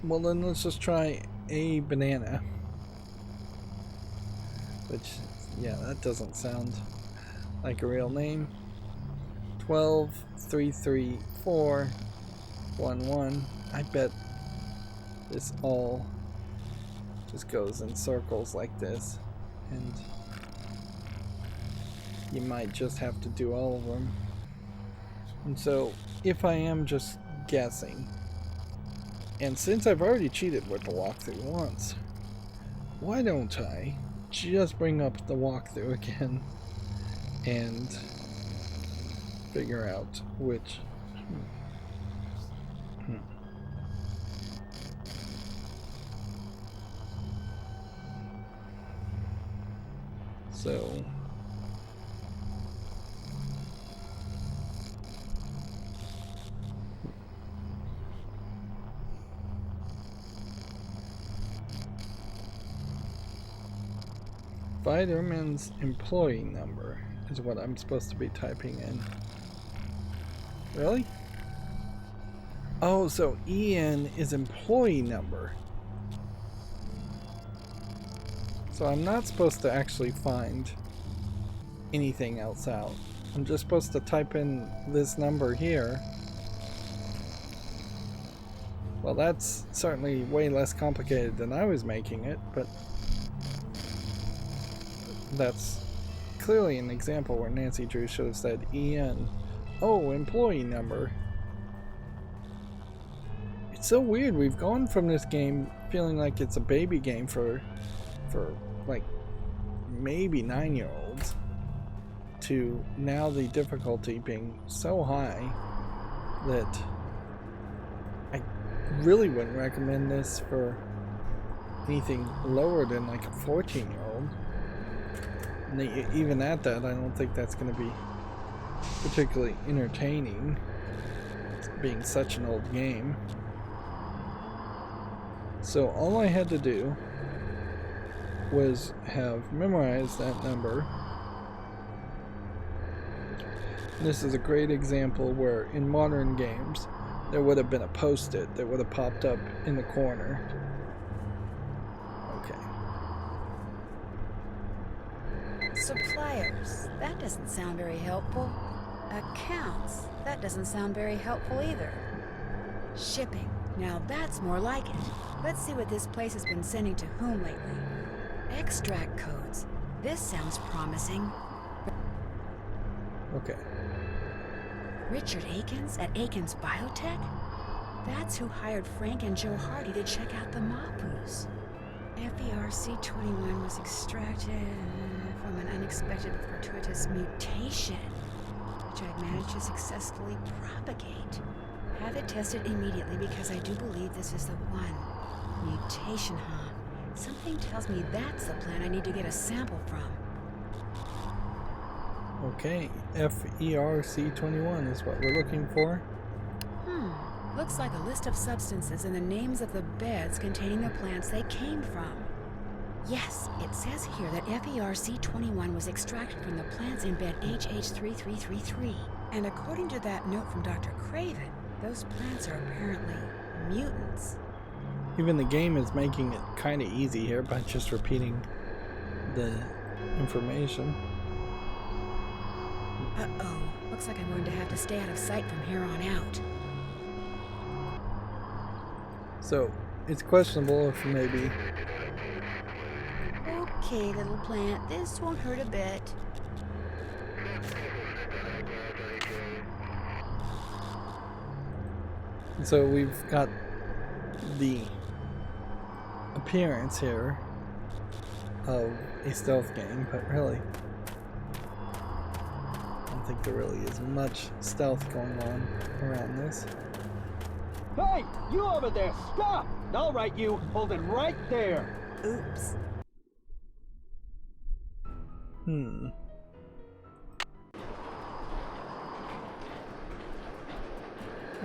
Well then let's just try a banana. Which, yeah, that doesn't sound like a real name. 12 3 3 4 1 1. I bet this all just goes in circles like this, and you might just have to do all of them. And so if I am just guessing, and since I've already cheated with the walkthrough once, why don't I just bring up the walkthrough again and figure out which So Spider-Man's employee number is what I'm supposed to be typing in. Really? Oh, so EN is employee number. So I'm not supposed to actually find anything else out. I'm just supposed to type in this number here. Well, that's certainly way less complicated than I was making it, but that's clearly an example where Nancy Drew should have said EN. Oh, employee number. It's so weird. We've gone from this game feeling like it's a baby game for like maybe 9-year-olds to now the difficulty being so high that I really wouldn't recommend this for anything lower than like a 14-year-old. And even at that, I don't think that's going to be particularly entertaining, being such an old game. So all I had to do was have memorized that number. This is a great example where in modern games there would have been a post-it that would have popped up in the corner. Okay. Suppliers, that doesn't sound very helpful. Accounts, that doesn't sound very helpful either. Shipping, now that's more like it. Let's see what this place has been sending to whom lately. Extract codes, this sounds promising. Okay. Richard Akins at Akins Biotech? That's who hired Frank and Joe Hardy to check out the Mapus. FERC-21 was extracted from an unexpected fortuitous mutation, which I've managed to successfully propagate. Have it tested immediately because I do believe this is the one. Mutation, huh? Something tells me that's the plant I need to get a sample from. Okay, FERC-21 is what we're looking for. Looks like a list of substances and the names of the beds containing the plants they came from. Yes, it says here that FERC-21 was extracted from the plants in bed HH3333. And according to that note from Dr. Craven, those plants are apparently mutants. Even the game is making it kind of easy here by just repeating the information. Uh-oh. Looks like I'm going to have to stay out of sight from here on out. So, it's questionable if maybe... Okay, little plant. This won't hurt a bit. So we've got the appearance here of a stealth game, but really I don't think there really is much stealth going on around this. Hey, you over there, stop! All right, you, hold it right there. Oops.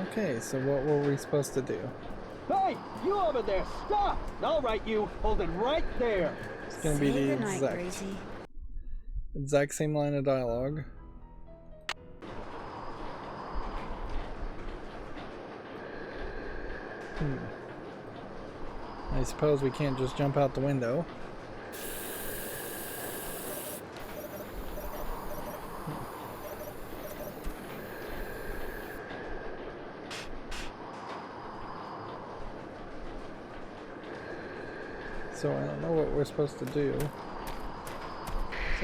Okay, so what were we supposed to do? Hey, you over there, stop! All right, you, hold it right there. It's gonna be the exact same line of dialogue. I suppose we can't just jump out the window. So I don't know what we're supposed to do.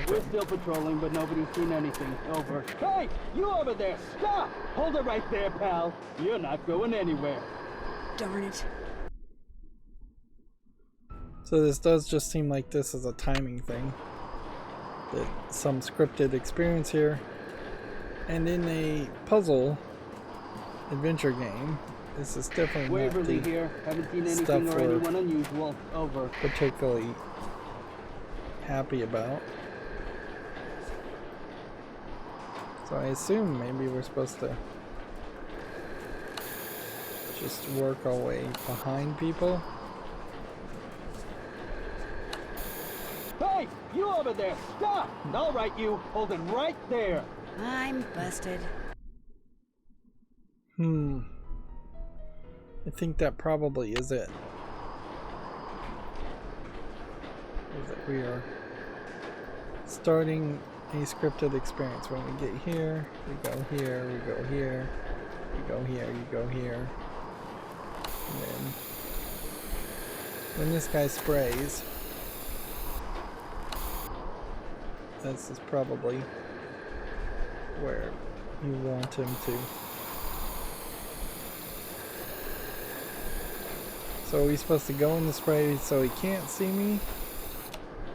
We're still patrolling, but nobody's seen anything. Over. Hey, you over there, stop! Hold it right there, pal. You're not going anywhere. Darn it. So this does just seem like this is a timing thing. That some scripted experience here. And in a puzzle adventure game, this is definitely Waverly not the here. Haven't seen anything or anyone unusual. Over. Particularly happy about. So I assume maybe we're supposed to just work our way behind people. Hey, you over there, stop! All right, you, hold it right there. I'm busted. I think that probably is it. Is that we are starting a scripted experience. When we get here, we go here, we go here, you go here, you go here. And then when this guy sprays, this is probably where you want him to. So are we supposed to go in the spray so he can't see me?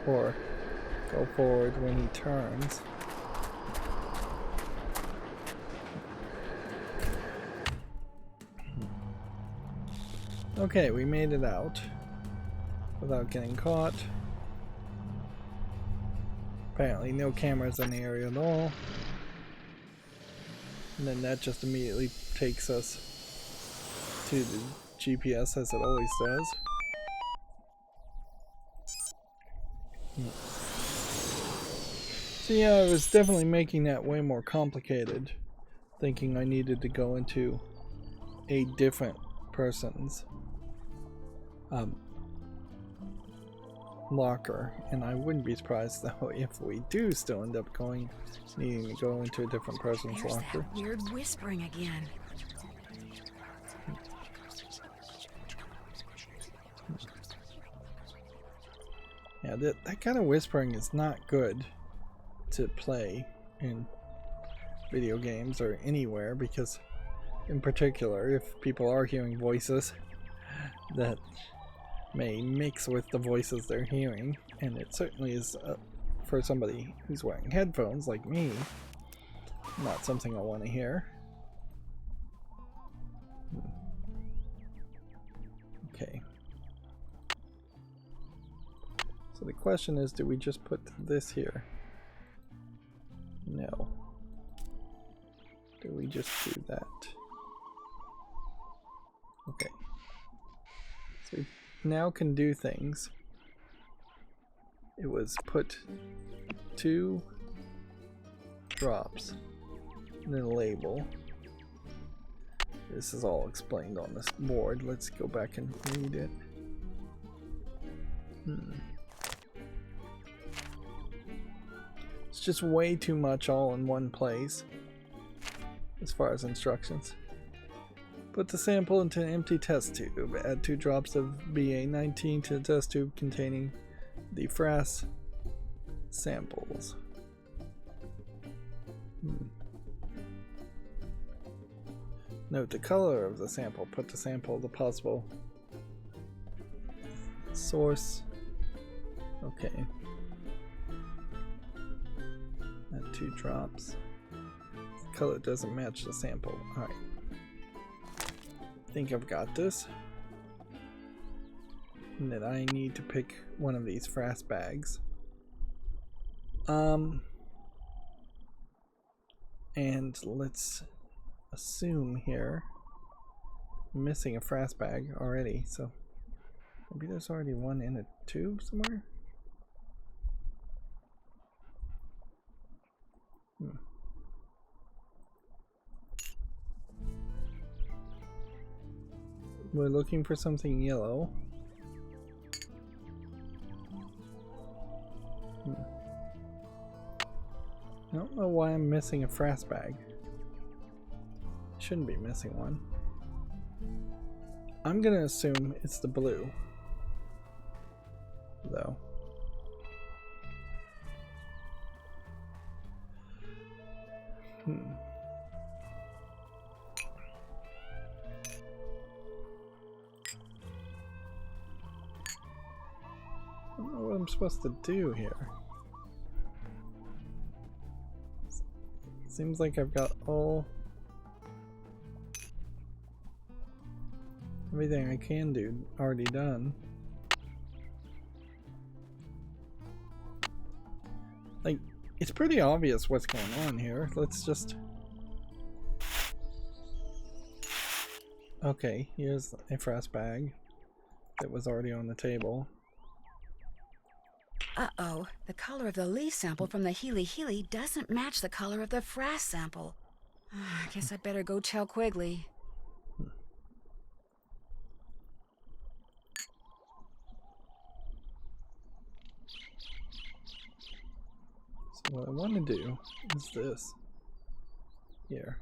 Or go forward when he turns? Okay, we made it out without getting caught. Apparently no cameras in the area at all. And then that just immediately takes us to the GPS as it always does. So yeah, I was definitely making that way more complicated, thinking I needed to go into a different person's locker, and I wouldn't be surprised though if we do still end up needing to go into a different person's There's locker. that weird whispering again. Yeah, that kind of whispering is not good to play in video games or anywhere, because in particular if people are hearing voices that may mix with the voices they're hearing, and it certainly is for somebody who's wearing headphones like me, not something I want to hear. Okay. So the question is, do we just put this here? No. Do we just do that? Okay. So we now can do things. It was put 2 drops and then a label. This is all explained on this board. Let's go back and read it. It's just way too much all in one place as far as instructions. Put the sample into an empty test tube. Add 2 drops of BA19 to the test tube containing the frass samples. Note the color of the sample. Put the sample the possible source. Okay. Add 2 drops. The color doesn't match the sample. Alright. I think I've got this. And then I need to pick one of these frass bags. And let's assume here I'm missing a frass bag already, so maybe there's already one in a tube somewhere. We're looking for something yellow. I don't know why I'm missing a frass bag. Shouldn't be missing one. I'm gonna assume it's the blue, though. I don't know what I'm supposed to do here. Seems like I've got everything I can do already done. Like, it's pretty obvious what's going on here. Let's just... Okay, here's a frass bag that was already on the table. Uh-oh, the color of the leaf sample from the Hilihili doesn't match the color of the frass sample. I guess I better go tell Quigley. So what I want to do is this. Here.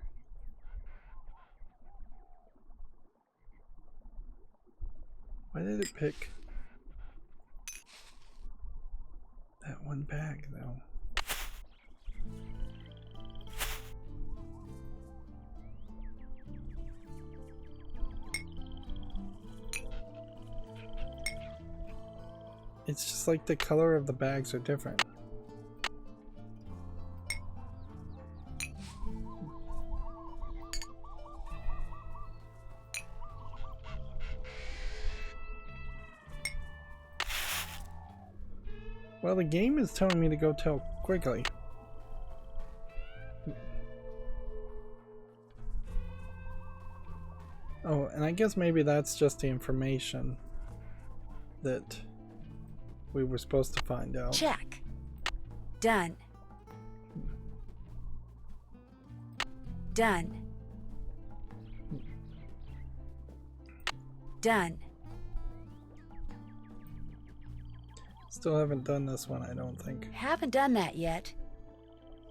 Why did it pick that one bag, though? It's just like the color of the bags are different. Well, the game is telling me to go tell Quigley. Oh, and I guess maybe that's just the information that we were supposed to find out. Check. Done. Done. Done. Still haven't done this one, I don't think. Haven't done that yet.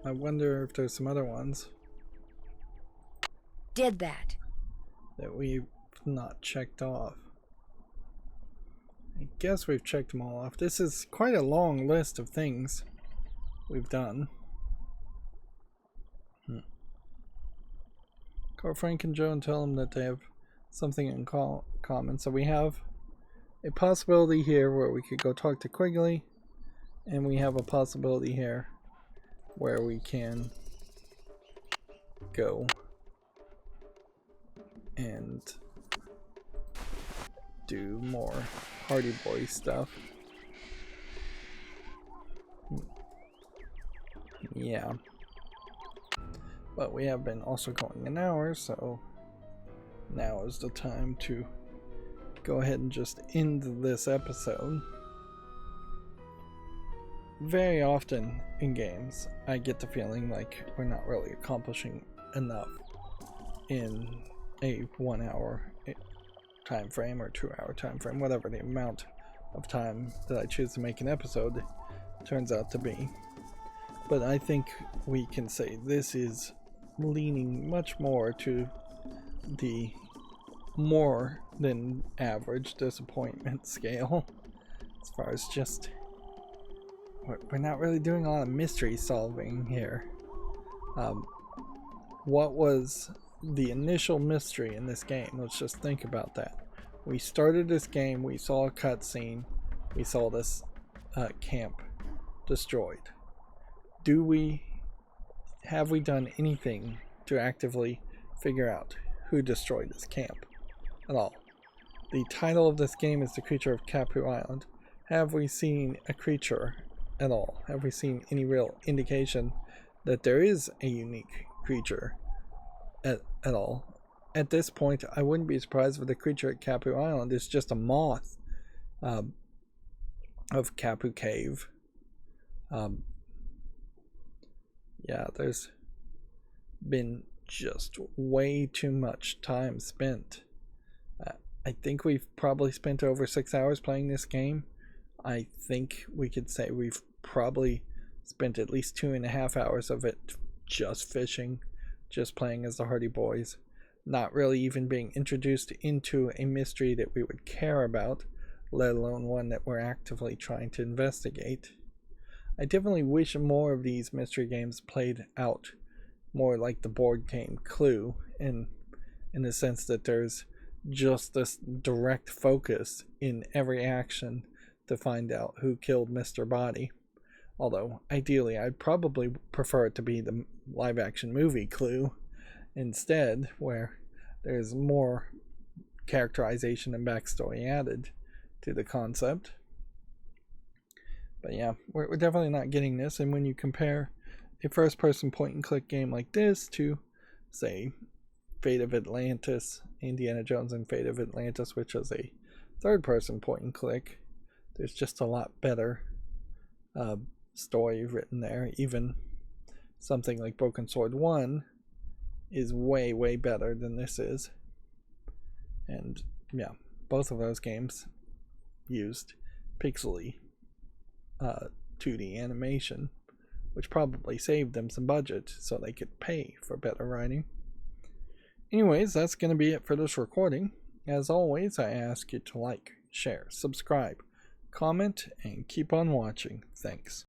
I wonder if there's some other ones Did that. that we've not checked off. I guess we've checked them all off. This is quite a long list of things we've done. Call Frank and Joe and tell them that they have something in common. So we have a possibility here where we could go talk to Quigley, and we have a possibility here where we can go and do more Hardy Boy stuff. Yeah. But we have been also going an hour, so now is the time to go ahead and just end this episode. Very often in games, I get the feeling like we're not really accomplishing enough in a 1 hour time frame or 2 hour time frame, whatever the amount of time that I choose to make an episode turns out to be. But I think we can say this is leaning much more to the more than average disappointment scale, as far as just we're not really doing a lot of mystery solving here. What was the initial mystery in this game? Let's just think about that. We started this game, we saw a cutscene, we saw this camp destroyed. Have we done anything to actively figure out who destroyed this camp at all? The title of this game is The Creature of Kapu Island. Have we seen a creature at all? Have we seen any real indication that there is a unique creature at all? At this point, I wouldn't be surprised if the creature at Kapu Island is just a moth of Kapu Cave. Yeah, there's been just way too much time spent. I think we've probably spent over 6 hours playing this game. I think we could say we've probably spent at least 2.5 hours of it just fishing, just playing as the Hardy Boys, not really even being introduced into a mystery that we would care about, let alone one that we're actively trying to investigate. I definitely wish more of these mystery games played out more like the board game Clue, in the sense that there's just this direct focus in every action to find out who killed Mr. Body. Although, ideally, I'd probably prefer it to be the live-action movie Clue instead, where there's more characterization and backstory added to the concept. But yeah, we're definitely not getting this, and when you compare a first-person point-and-click game like this to, say, Fate of Atlantis, Indiana Jones and Fate of Atlantis, which is a third-person point-and-click, there's just a lot better story written there. Even something like Broken Sword 1 is way, way better than this is. And yeah, both of those games used pixely 2D animation, which probably saved them some budget so they could pay for better writing. Anyways, that's going to be it for this recording. As always, I ask you to like, share, subscribe, comment, and keep on watching. Thanks.